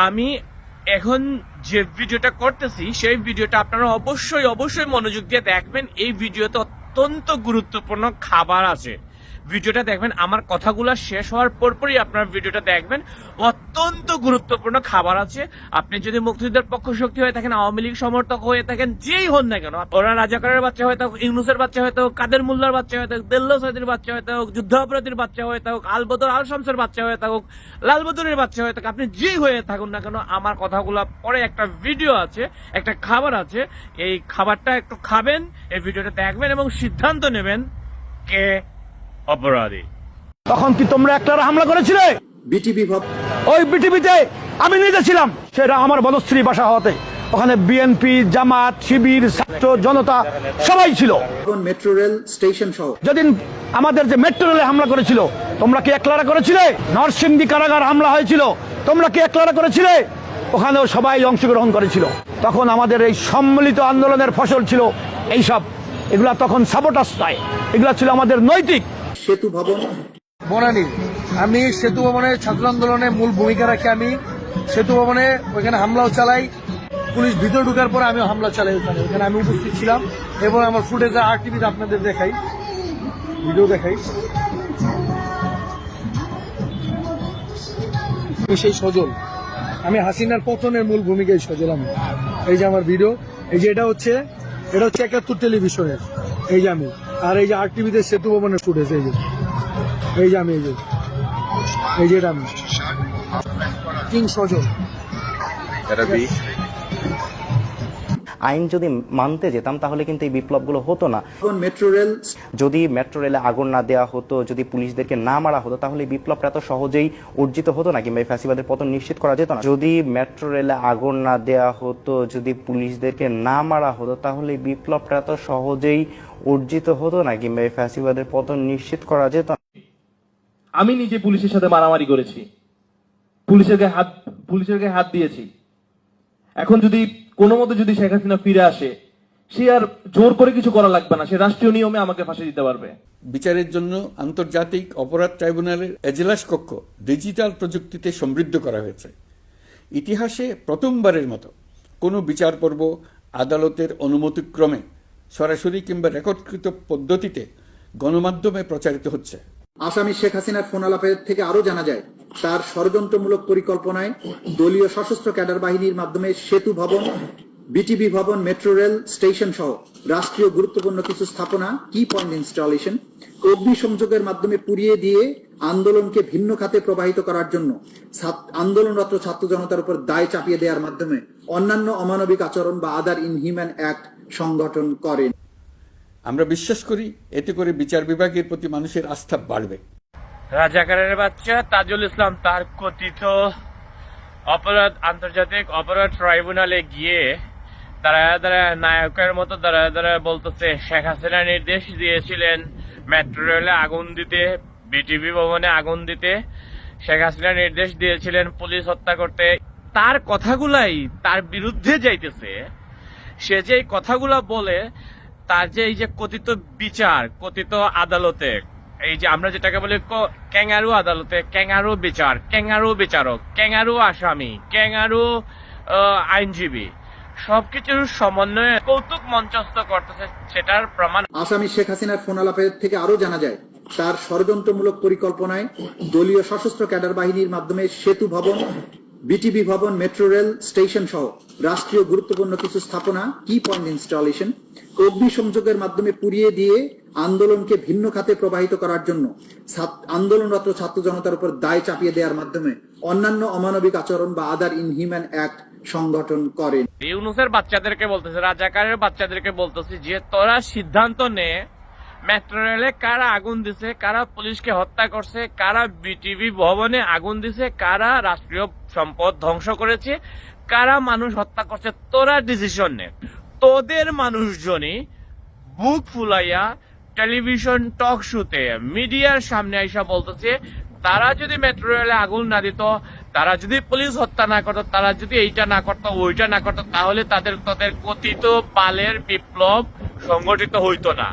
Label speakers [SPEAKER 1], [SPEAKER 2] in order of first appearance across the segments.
[SPEAKER 1] আমি এখন যে ভিডিওটা করতেছি সেই ভিডিওটা আপনারা অবশ্যই মনোযোগ দিয়ে দেখবেন। এই ভিডিওতে অত্যন্ত গুরুত্বপূর্ণ খাবার আছে, ভিডিওটা দেখবেন। আমার কথাগুলো শেষ হওয়ার পরপরই আপনারা ভিডিওটা দেখবেন। অত্যন্ত গুরুত্বপূর্ণ খাবার আছে। আপনি যদি মুক্তিযুদ্ধের পক্ষ শক্তি হয়ে থাকেন, আওয়ামী লীগ সমর্থক হয়ে থাকেন, যেই হন না কেন, ওরা রাজাকারের বাচ্চা হয়ে থাকুক, ইউনুসের বাচ্চা হয়ে থাকুক, কাদের মোল্লার বাচ্চা হয়ে থাকুক, দেল্লা সৈয়দের বাচ্চা হয়ে থাকুক, যুদ্ধাপরাধীর বাচ্চা হয়ে থাকুক, আলবদর আল শামসের বাচ্চা হয়ে থাকুক, লালবদরের বাচ্চা হয়ে থাকুক, আপনি যেই হয়ে থাকুন না কেন, আমার কথাগুলো পরে একটা ভিডিও আছে, একটা খাবার আছে। এই খাবারটা একটু খাবেন, এই ভিডিওটা দেখবেন এবং সিদ্ধান্ত নেবেন কে অপরাধী।
[SPEAKER 2] তখন কি তোমরা একটা হামলা করেছিলে?
[SPEAKER 3] বিটিভি
[SPEAKER 2] ওই বিটিভিতে আমি নিজে ছিলাম, সেটা আমার বনশ্রী বাসা হতে। ওখানে বিএনপি, জামাত, শিবির, ছাত্র জনতা সবাই ছিল।
[SPEAKER 3] মেট্রো রেল স্টেশন সহ
[SPEAKER 2] যেদিন আমাদের যে মেট্রো রেলে হামলা করেছিল, তোমরা কি একলারা করেছিলে? নরসিংদী কারাগার হামলা হয়েছিল, তোমরা কি একলারা করেছিলে? ওখানেও সবাই অংশগ্রহণ করেছিল। তখন আমাদের এই সম্মিলিত আন্দোলনের ফসল ছিল এইসব। এগুলা তখন সাবোটাস নয়, এগুলা ছিল আমাদের নৈতিক।
[SPEAKER 3] সেতু ভবন
[SPEAKER 4] বনানী, আমি সেতু ভবনের ছাত্র আন্দোলনে মূল ভূমিকা রাখি। আমি সেতু ভবনে ওইখানে হামলাও চালাই, পুলিশ ভিতরে ঢুকার পরে আমিও হামলা চালাই। ওখানে আমি উপস্থিত ছিলাম এবং আমার ফুটেজে আরটিভিতে আপনাদের দেখাই, ভিডিও দেখাই। সেই সজল, আমি হাসিনার পতনের মূল ভূমিকায় সজল। আমি এই যে আমার ভিডিও, এই যে এটা হচ্ছে ৭১ টেলিভিশনের, এই যে আমি, আর এই যে আরটিভিতে সেতু ভবনের ফুটেজ, এই যে আমি, এই যে এটা আমি কিং সজল।
[SPEAKER 5] আইন যদি মানতে যেতাম তাহলে কিন্তু এই বিপ্লবগুলো হতো না।
[SPEAKER 3] মেট্রো রেল,
[SPEAKER 5] যদি মেট্রো রেলে আগুন না দেওয়া হতো, যদি পুলিশদেরকে না মারা হতো, তাহলে এই বিপ্লবটা এত সহজেই অর্জিত হতো না, কিংবা এই ফ্যাসিবাদের পতন নিশ্চিত করা যেত না। যদি মেট্রো রেলে আগুন না দেওয়া হতো, যদি পুলিশদেরকে না মারা হতো, তাহলে এই বিপ্লবটা এত সহজেই অর্জিত হতো না, কিংবা এই ফ্যাসিবাদের পতন নিশ্চিত করা যেত না।
[SPEAKER 6] আমি নিজে পুলিশের সাথে মারামারি করেছি, পুলিশের গায়ে হাত দিয়েছি। এখন যদি কোনো মতে যদি শেখ হাসিনা ফিরে আসে, সে আর জোর করে কিছু করা লাগবে না, সে রাষ্ট্রীয় নিয়মে আমাকে ফাঁসি দিতে পারবে।
[SPEAKER 7] বিচারের জন্য আন্তর্জাতিক অপরাধ ট্রাইব্যুনালের এজলাস কক্ষ ডিজিটাল প্রযুক্তিতে সমৃদ্ধ করা হয়েছে। ইতিহাসে প্রথমবারের মতো কোনো বিচার পর্ব আদালতের অনুমতিক্রমে সরাসরি কিংবা রেকর্ডকৃত পদ্ধতিতে গণমাধ্যমে প্রচারিত হচ্ছে।
[SPEAKER 3] আসামি শেখ হাসিনার ফোন আলাপের থেকে আরো জানা যায়, তার ষড়যন্ত্রমূলক পরিকল্পনায় দলীয় সশস্ত্র ক্যাডার বাহিনীর মাধ্যমে সেতু ভবন, বিটিভি ভবন, মেট্রো রেল স্টেশন সহ রাষ্ট্রীয় গুরুত্বপূর্ণ কিছু স্থাপনা কি পয়েন্ট ইনস্টলেশন, অগ্নিসংযোগের মাধ্যমে পুড়িয়ে দিয়ে আন্দোলনকে ভিন্ন খাতে প্রবাহিত করার জন্য আন্দোলনরত ছাত্র জনতার উপর দায় চাপিয়ে দেওয়ার মাধ্যমে অন্যান্য অমানবিক আচরণ বা আদার ইনহিউম্যান অ্যাক্ট সংগঠন করেন।
[SPEAKER 7] আমরা বিশ্বাস করি এতে করে বিচার বিভাগের প্রতি মানুষের আস্থা বাড়বে।
[SPEAKER 1] রাজাকারের বাচ্চা তাজুল ইসলাম তার কথিত আন্তর্জাতিক অপরাধ ট্রাইব্যুনালে গিয়ে দাঁড়ায় নায়কের মতো দাঁড়ায় বলতেছে শেখ হাসিনা নির্দেশ দিয়েছিলেন মেট্রো রেলে আগুন দিতে, বিটিভি ভবনে আগুন দিতে, শেখ হাসিনা নির্দেশ দিয়েছিলেন পুলিশ হত্যা করতে। তার কথাগুলাই তার বিরুদ্ধে যাইতেছে। সে যে কথাগুলা বলে, তার যে এই যে কথিত বিচার, কথিত আদালতে, এই যে আমরা যেটাকে বলি ক্যাঙ্গারু আদালতে, ক্যাঙ্গারু বিচার, ক্যাঙ্গারু বিচারক, ক্যাঙ্গারু আসামি, ক্যাঙ্গারু আইনজীবী, সবকিছুর সমন্বয়ে কৌতুক মঞ্চস্থ করতেছে, সেটার প্রমাণ
[SPEAKER 3] আসামি শেখ হাসিনার ফোন আলাপের থেকে আরো জানা যায়, তার ষড়যন্ত্রমূলক পরিকল্পনায় দলীয় সশস্ত্র ক্যাডার বাহিনীর মাধ্যমে সেতু ভবন, বিটিভি ভবন, মেট্রো রেল স্টেশন সহ রাষ্ট্রীয় গুরুত্বপূর্ণ কিছু স্থাপনা কি পয়েন্ট ইনস্টলেশন, অগ্নিসংযোগের মাধ্যমে পুড়িয়ে দিয়ে আন্দোলনকে ভিন্ন খাতে প্রবাহিত করার জন্য আন্দোলনরত ছাত্র জনতার উপর দায় চাপিয়ে দেওয়ার মাধ্যমে অন্যান্য অমানবিক আচরণ বা আদার ইনহিউম্যান অ্যাক্ট সংগঠন করেন।
[SPEAKER 1] ইউনুসের বাচ্চাদেরকে বলতেছে, রাজাকারের বাচ্চাদেরকে বলতেছে যে তোরা সিদ্ধান্ত নে, মেট্রো রেলে কারা আগুন দিছে, কারা পুলিশকে হত্যা করছে, কারা বিটিভি ভবনে আগুন দিছে, কারা রাষ্ট্রীয় সম্পদ ধ্বংস করেছে, কারা মানুষ হত্যা করছে, তোরা ডিসিশন নে। তোদের মানুষজনই বুক ফুলাইয়া টেলিভিশন টক শোতে মিডিয়ার সামনে আইসা বলতেছে তারা যদি মেট্রো রেলে আগুন না দিত, তারা যদি পুলিশ হত্যা না করতো, তারা যদি এইটা না করতো, ওইটা না করতো, তাহলে তাদের কথিত পালের বিপ্লব সংগঠিত হইতো না।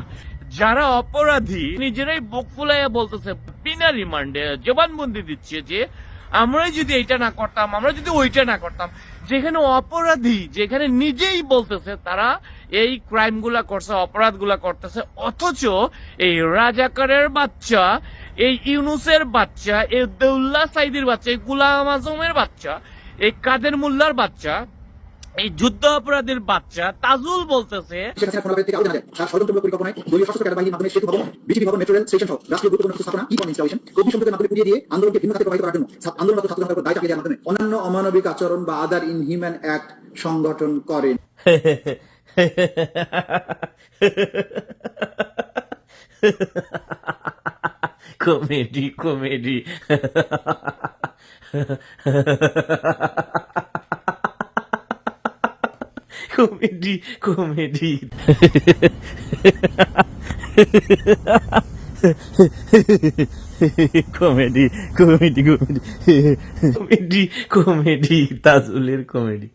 [SPEAKER 1] যারা অপরাধী নিজেরাই বুক ফুলাইয়া বলতেছে, বিনা রিমান্ডে জবানবন্দি দিচ্ছে যে আমরাই যদি এইটা না করতাম, আমরা যদি ওইটা না করতাম, যেখানে অপরাধী, যেখানে নিজেই বলতেছে তারা এই ক্রাইম গুলা করছে, অপরাধ গুলা করতেছে, অথচ এই রাজাকারের বাচ্চা, এই ইউনুসের বাচ্চা, এই দেউল্লা সাইদির বাচ্চা, এই গুলাম আজমের বাচ্চা, এই কাদের মোল্লার বাচ্চা, এই যুদ্ধ অপরাধীর বাচ্চা তাজুল বলতেছে
[SPEAKER 3] শেখ হাসিনার ফোন আলাপের থেকে আরো জানা যায় তার ষড়যন্ত্রমূলক পরিকল্পনায় দলীয় সশস্ত্র ক্যাডার বাহিনীর মাধ্যমে সেতু ভবন, বিটিভি ভবন, মেট্রো রেল স্টেশন সহ রাষ্ট্রীয় গুরুত্বপূর্ণ কিছু স্থাপনা কি ইনস্টলেশন কর্মী সম্পদের মাধ্যমে পুড়িয়ে দিয়ে আন্দোলনকে ভিন্ন খাতে প্রভাবিত করার জন্য আন্দোলনরত ছাত্রদের উপর দায় চাপিয়ে দেওয়ার মাধ্যমে অন্যান্য অমানবিক আচরণ বা আদার ইনহিউম্যান অ্যাক্ট সংগঠন করেন।
[SPEAKER 1] Comedy comedy comedy comedy comedy comedy comedy comedy comedy তাজুলের কমেডি।